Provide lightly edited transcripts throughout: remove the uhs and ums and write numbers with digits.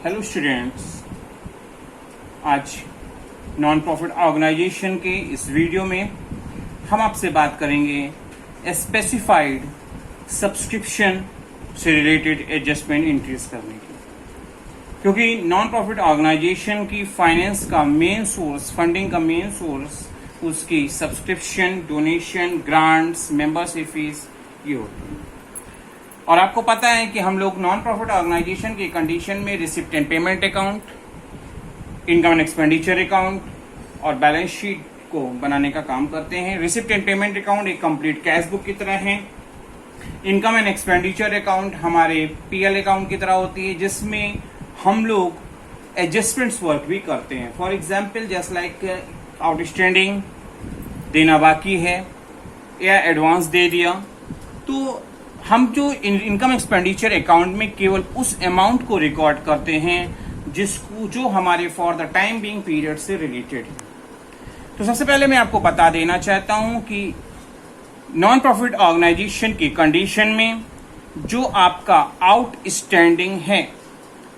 Hello students, आज non profit organisation के इस वीडियो में हम आपसे बात करेंगे स्पेसिफाइड सब्सक्रिप्शन से रिलेटेड एडजस्टमेंट इंक्रीज करने की। क्योंकि नॉन प्रॉफिट ऑर्गेनाइजेशन की फाइनेंस का मेन सोर्स, फंडिंग का मेन सोर्स उसकी subscription, donation, grants, membership fees ये होती है। और आपको पता है कि हम लोग नॉन प्रॉफिट ऑर्गेनाइजेशन की कंडीशन में receipt and payment account, income and expenditure account और बैलेंस शीट को बनाने का काम करते हैं। रिसिप्ट एंड पेमेंट अकाउंट एक कंप्लीट कैश बुक की तरह है। इनकम एंड एक्सपेंडिचर अकाउंट हमारे पीएल अकाउंट की तरह होती है, जिसमें हम लोग एडजस्टमेंट्स वर्क भी करते हैं। For example just like outstanding देना बाकी है या एडवांस दे दिया, तो हम जो इनकम एक्सपेंडिचर अकाउंट में केवल उस अमाउंट को रिकॉर्ड करते हैं जो हमारे for the time being period से रिलेटेड है। तो सबसे पहले मैं आपको बता देना चाहता हूं कि नॉन प्रॉफिट ऑर्गेनाइजेशन की कंडीशन में जो आपका आउटस्टैंडिंग है,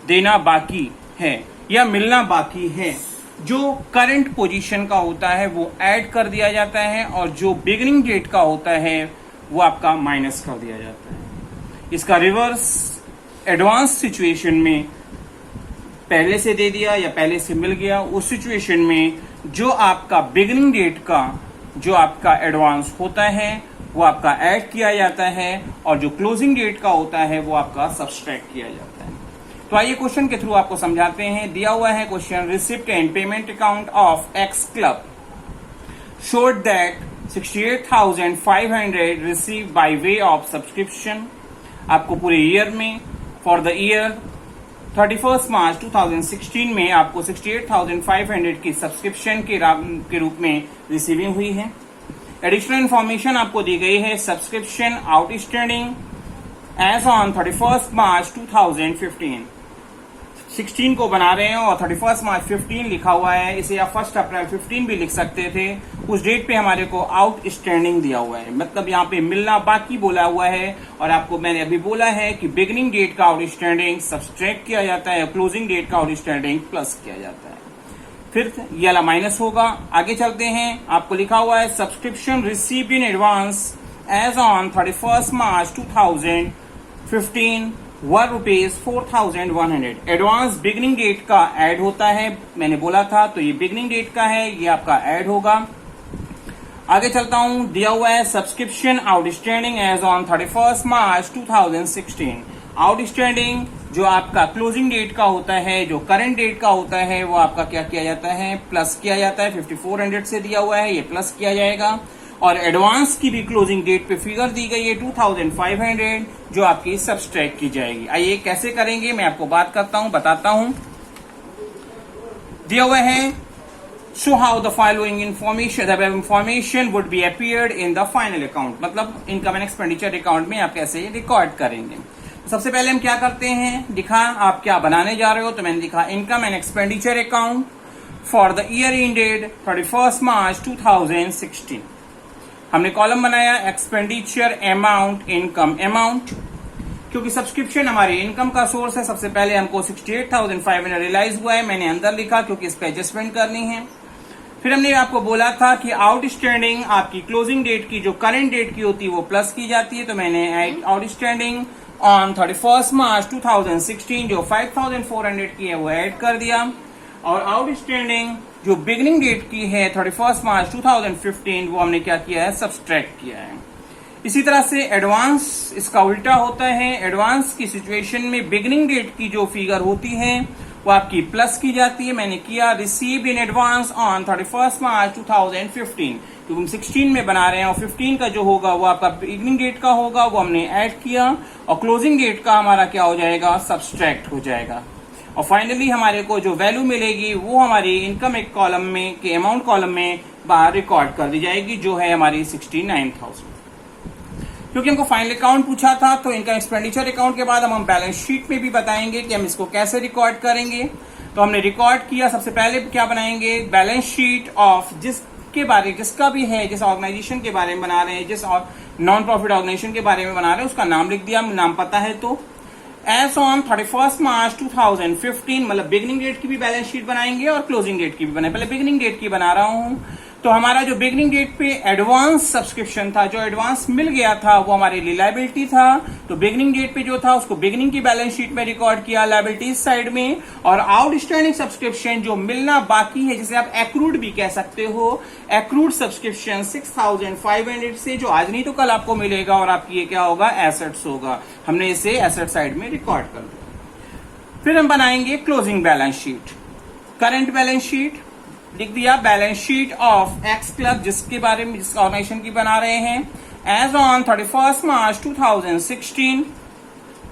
देना बाकी है या मिलना बाकी है, जो करंट पोजीशन का होता है वो ऐड कर दिया जाता है और जो बिगिनिंग डेट का होता है वो आपका माइनस कर दिया जाता है। इसका रिवर्स एडवांस सिचुएशन में पहले से दे दिया या पहले से मिल गया, उस सिचुएशन में जो आपका बिगिनिंग डेट का जो आपका एडवांस होता है वो आपका ऐड किया जाता है और जो क्लोजिंग डेट का होता है वो आपका सब्सट्रैक्ट किया जाता है। तो आइए क्वेश्चन के थ्रू आपको समझाते हैं। दिया हुआ है question, receipt and payment account of x club showed that 68,500 received by way of subscription। आपको पूरे ईयर में फॉर द ईयर 31 मार्च 2016 में आपको 68,500 की सब्सक्रिप्शन के रूप में रिसीविंग हुई है। एडिशनल इन्फॉर्मेशन आपको दी गई है, subscription outstanding as on 31 March 2015। 16 को बना रहे हैं और 31 मार्च 15 लिखा हुआ है, इसे आप 1 अप्रैल 15 भी लिख सकते थे। उस डेट पे हमारे को आउटस्टैंडिंग दिया हुआ है, मतलब यहाँ पे मिलना बाकी बोला हुआ है। और आपको मैंने अभी बोला है कि बिगिनिंग डेट का आउटस्टैंडिंग सब्सट्रैक्ट किया जाता है, क्लोजिंग डेट का आउटस्टैंडिंग प्लस किया जाता है, फिर ये वाला माइनस होगा। आगे चलते हैं, आपको लिखा हुआ है subscription received in advance as on 31 March 2015 were ₹4,100। Advance beginning date का ऐड होता है, मैंने बोला था, तो ये बिगिनिंग डेट का है, ये आपका ऐड होगा। आगे चलता हूं, दिया हुआ है subscription outstanding as on 31 March 2016। Outstanding जो आपका क्लोजिंग डेट का होता है, जो करंट डेट का होता है, वो आपका क्या किया जाता है, प्लस किया जाता है। 5400 से दिया हुआ है, ये प्लस किया जाएगा। और एडवांस की भी क्लोजिंग डेट पे फिगर दी गई है 2500, जो आपकी सब्सट्रैक्ट की जाएगी। आइए कैसे करेंगे मैं आपको बताता हूं। दिया हुआ है, show how the following information would be appeared in the final account, मतलब इनकम एंड एक्सपेंडिचर अकाउंट में आप कैसे रिकॉर्ड करेंगे। तो सबसे पहले हम क्या करते हैं, दिखा आप क्या बनाने जा रहे हो, तो मैंने लिखा income and expenditure account for the year ended 31 March 2016। हमने कॉलम बनाया एक्सपेंडिचर अमाउंट, इनकम अमाउंट। क्योंकि सब्सक्रिप्शन हमारे इनकम का सोर्स है, सबसे पहले हमको 68,500 रियलाइज हुआ है, मैंने अंदर लिखा क्योंकि इस पे एडजस्टमेंट करनी है। फिर हमने आपको बोला था कि आउटस्टैंडिंग आपकी क्लोजिंग डेट की जो करंट डेट की होती है वो प्लस की जाती है, तो मैंने आउटस्टैंडिंग ऑन 31 मार्च 2016 जो 5,400 की है वो ऐड कर दिया। और आउटस्टैंडिंग जो बिगिनिंग डेट की है 31 मार्च 2015 वो हमने क्या किया है, सब्सट्रैक्ट किया है। इसी तरह से एडवांस इसका उल्टा होता है। एडवांस की सिचुएशन में बिगिनिंग डेट की जो फिगर होती है वो आपकी प्लस की जाती है। मैंने किया receive in advance on 31 March 2015, क्योंकि हम 16 में बना रहे हैं और 15 का जो होगा वो आपका बिगिनिंग डेट का होगा, वो हमने ऐड किया और क्लोजिंग डेट का हमारा क्या हो जाएगा, सब्सट्रैक्ट हो जाएगा। और फाइनली हमारे को जो वैल्यू मिलेगी वो हमारी इनकम एक कॉलम में के अमाउंट कॉलम में बाहर रिकॉर्ड कर दी जाएगी, जो है हमारी 69,000। क्योंकि हमको फाइनल अकाउंट पूछा था, तो इनकम एक्सपेंडिचर अकाउंट के बाद हम बैलेंस शीट में भी बताएंगे कि हम इसको कैसे रिकॉर्ड करेंगे। तो हमने रिकॉर्ड किया, सबसे पहले क्या बनाएंगे, बैलेंस शीट ऑफ जिसका भी है, जिस ऑर्गेनाइजेशन के बारे में बना रहे हैं, जिस नॉन प्रॉफिट ऑर्गेनाइजेशन के बारे में बना रहे हैं, उसका नाम लिख दिया, नाम पता है तो एज ऑन 31 मार्च 2015, मतलब बिगिनिंग डेट की भी बैलेंस शीट बनाएंगे और क्लोजिंग डेट की भी बनाएंगे। पहले बिगिनिंग डेट की बना रहा हूं। तो हमारा जो बिगिनिंग डेट पे एडवांस सब्सक्रिप्शन था, जो एडवांस मिल गया था, वो हमारे लिए लायबिलिटी था। तो बिगिनिंग डेट पे जो था उसको बिगिनिंग की बैलेंस शीट में रिकॉर्ड किया लायबिलिटीज साइड में। और आउटस्टैंडिंग सब्सक्रिप्शन जो मिलना बाकी है, जिसे आप एक्रूड भी कह सकते हो, एक्रूड सब्सक्रिप्शन 6500 से, जो आज नहीं तो कल आपको मिलेगा और आपकी ये क्या होगा, एसेट्स होगा। हमने इसे एसेट साइड में रिकॉर्ड कर दिया। फिर हम बनाएंगे closing balance sheet. Current balance sheet लिख दिया, balance sheet of x club, जिसके बारे में जिस ऑर्गेनाइजेशन की बना रहे हैं, एज ऑन 31 मार्च 2016।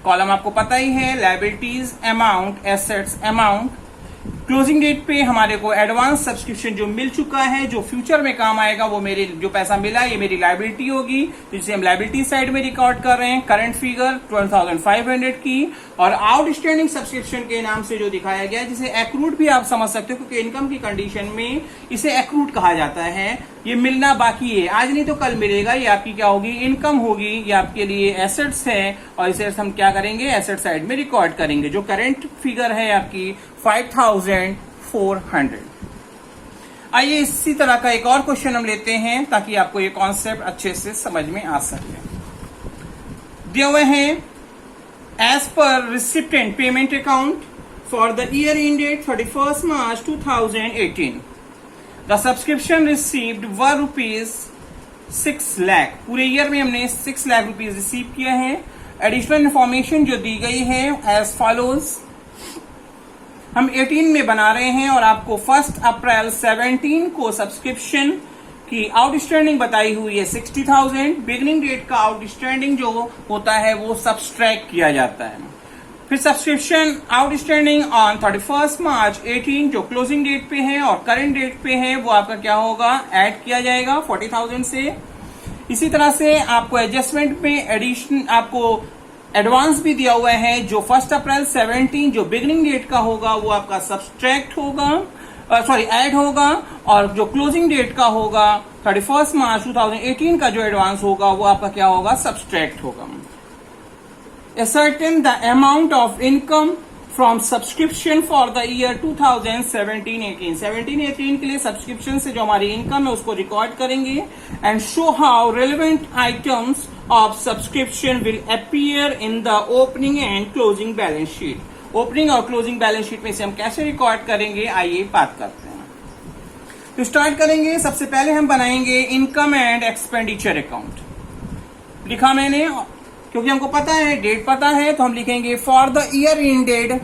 कॉलम आपको पता ही है, liabilities amount, assets amount. Closing date पे हमारे को एडवांस सब्सक्रिप्शन जो मिल चुका है, जो फ्यूचर में काम आएगा, वो मेरे जो पैसा मिला ये मेरी लायबिलिटी होगी, जिसे हम लायबिलिटी साइड में रिकॉर्ड कर रहे हैं। करंट फिगर 12,500 की, और आउटस्टैंडिंग सब्सक्रिप्शन के नाम से जो दिखाया गया, जिसे एक्रूड भी आप समझ सकते हो, क्योंकि इनकम की कंडीशन में इसे एक्रूड कहा जाता है। ये मिलना बाकी है, आज नहीं तो कल मिलेगा। ये आपकी क्या होगी, इनकम होगी। ये आपके लिए एसेट्स है, और इसे हम क्या करेंगे, एसेट साइड में रिकॉर्ड करेंगे। जो करंट फिगर है आपकी 5,400। आइए इसी तरह का एक और क्वेश्चन हम लेते हैं, ताकि आपको ये कॉन्सेप्ट अच्छे से समझ में आ सके। दिए हुए हैं, as per recipient payment account for the year ended 31 March 2018, the subscription received were ₹6 lakh. पूरे ईयर में हमने 6 लाख रुपीज रिसीव किया है। एडिशनल इंफॉर्मेशन जो दी गई है एज फॉलोज, हम 18 में बना रहे हैं, और आपको 1 अप्रैल 17 को सब्सक्रिप्शन की आउटस्टैंडिंग बताई हुई है 60,000। बिगिनिंग डेट का आउटस्टैंडिंग जो होता है वो सब्सट्रैक्ट किया जाता है। फिर सब्सक्रिप्शन आउटस्टैंडिंग ऑन 31 मार्च 18 जो क्लोजिंग डेट पे है और करंट डेट पे है, वो आपका क्या होगा, ऐड किया जाएगा 40,000 से। इसी तरह से आपको एडजस्टमेंट में एडिशन, आपको एडवांस भी दिया हुआ है, जो 1 अप्रैल 17 जो बिगिनिंग डेट का होगा वो आपका सब्सट्रैक्ट होगा, ऐड होगा, और जो क्लोजिंग डेट का होगा 31 मार्च 2018 का जो एडवांस होगा वो आपका क्या होगा, सब्सट्रैक्ट होगा। Ascertain the amount of income from subscription for the year 2017-18। 17-18 के लिए सब्सक्रिप्शन से जो हमारी इनकम है उसको रिकॉर्ड करेंगे। And show how relevant items of subscription will appear in the opening and closing balance sheet. Opening और क्लोजिंग बैलेंस शीट में से हम कैसे रिकॉर्ड करेंगे, आइए बात करते हैं। तो स्टार्ट करेंगे, सबसे पहले हम बनाएंगे इनकम एंड एक्सपेंडिचर अकाउंट। लिखा मैंने, क्योंकि हमको पता है, डेट पता है, तो हम लिखेंगे for the year ended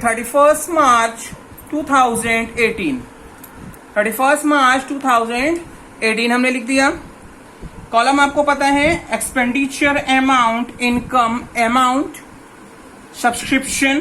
31 March 2018। 31 March 2018 हमने लिख दिया। कॉलम आपको पता है, expenditure amount, income amount, subscription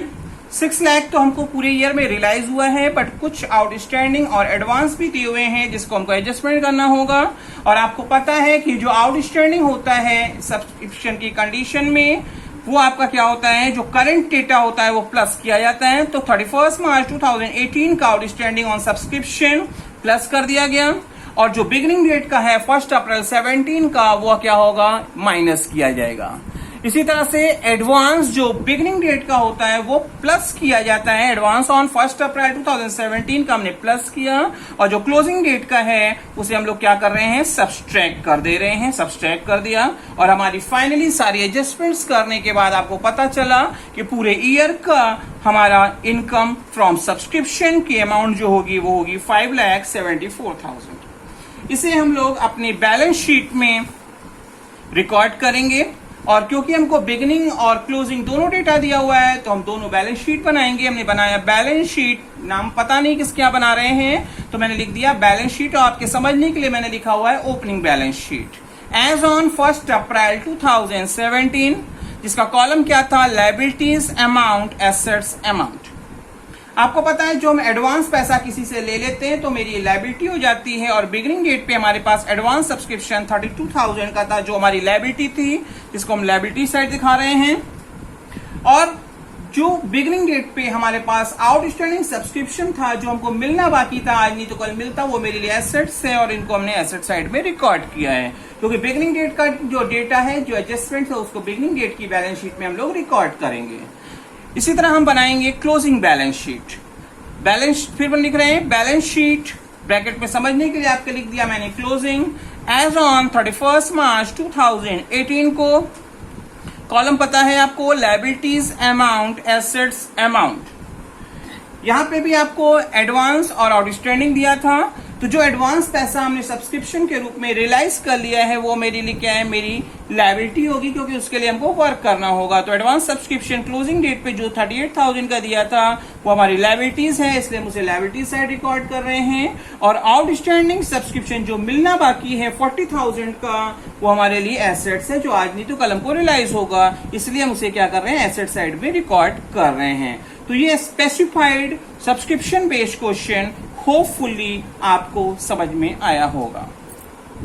6 lakh तो हमको पूरे ईयर में रियलाइज हुआ है, बट कुछ आउटस्टैंडिंग और एडवांस भी दिए हुए हैं जिसको हमको एडजस्टमेंट करना होगा। और आपको पता है कि जो आउटस्टैंडिंग होता है सब्सक्रिप्शन की कंडीशन में, वो आपका क्या होता है, जो करंट डेटा होता है वो प्लस किया जाता है। तो 31 मार्च 2018 का आउटस्टैंडिंग ऑन सब्सक्रिप्शन प्लस कर दिया गया, और जो बिगिनिंग डेट का है 1 अप्रैल 17 का, वो क्या होगा, माइनस किया जाएगा। इसी तरह से एडवांस जो बिगिनिंग डेट का होता है वो प्लस किया जाता है। एडवांस ऑन 1 अप्रैल 2017 का हमने प्लस किया, और जो क्लोजिंग डेट का है उसे हम लोग क्या कर रहे हैं, सब्सट्रैक्ट कर दे रहे हैं। सब्सट्रैक्ट कर दिया, और हमारी फाइनली सारी एडजस्टमेंट्स करने के बाद आपको पता चला कि पूरे ईयर का हमारा इनकम फ्रॉम सब्सक्रिप्शन की अमाउंट जो होगी वो होगी 5,74,000। इसे हम लोग अपने बैलेंस शीट में रिकॉर्ड करेंगे, और क्योंकि हमको बिगिनिंग और क्लोजिंग दोनों डेटा दिया हुआ है तो हम दोनों बैलेंस शीट बनाएंगे। हमने बनाया बैलेंस शीट, नाम पता नहीं किसके यहाँ बना रहे हैं, तो मैंने लिख दिया बैलेंस शीट, और आपके समझने के लिए मैंने लिखा हुआ है opening balance sheet as on 1 April 2017, जिसका कॉलम क्या था, लायबिलिटीज अमाउंट, एसेट्स अमाउंट। आपको पता है जो हम एडवांस पैसा किसी से ले लेते हैं तो मेरी लायबिलिटी हो जाती है, और बिगिनिंग डेट पे हमारे पास एडवांस सब्सक्रिप्शन 32,000 का था जो हमारी लायबिलिटी थी, जिसको हम लायबिलिटी साइड दिखा रहे हैं। और जो बिगिनिंग डेट पे हमारे पास आउटस्टैंडिंग सब्सक्रिप्शन था जो हमको मिलना बाकी था, आज नहीं तो कल मिलता, वो मेरे लिए एसेट्स है, और इनको हमने एसेट साइड में रिकॉर्ड किया है। क्योंकि बिगिनिंग डेट का जो डेटा है, जो एडजस्टमेंट है, उसको बिगिनिंग डेट की बैलेंस शीट में हम लोग रिकॉर्ड करेंगे। इसी तरह हम बनाएंगे क्लोजिंग बैलेंस शीट। बैलेंस फिर लिख रहे हैं बैलेंस शीट, ब्रैकेट में समझने के लिए आपके लिख दिया मैंने क्लोजिंग एज ऑन 31 मार्च 2018 को। कॉलम पता है आपको, लायबिलिटीज अमाउंट, एसेट्स अमाउंट। यहां पे भी आपको एडवांस और आउटस्टैंडिंग दिया था, तो जो एडवांस पैसा हमने सब्सक्रिप्शन के रूप में रियलाइज कर लिया है वो मेरे लिए क्या है, मेरी लायबिलिटी होगी, क्योंकि उसके लिए हमको वर्क करना होगा। तो एडवांस सब्सक्रिप्शन क्लोजिंग डेट पे जो 38,000 का दिया था वो हमारी लायबिलिटीज है, इसलिए हम उसे लायबिलिटी साइड रिकॉर्ड कर रहे हैं। और आउटस्टैंडिंग सब्सक्रिप्शन जो मिलना बाकी है 40,000 का, वो हमारे लिए एसेट्स है, जो आज नहीं तो कल हमको रियलाइज होगा, इसलिए हम उसे क्या कर रहे हैं, एसेट साइड में रिकॉर्ड कर रहे हैं। तो ये specified subscription based question hopefully आपको समझ में आया होगा।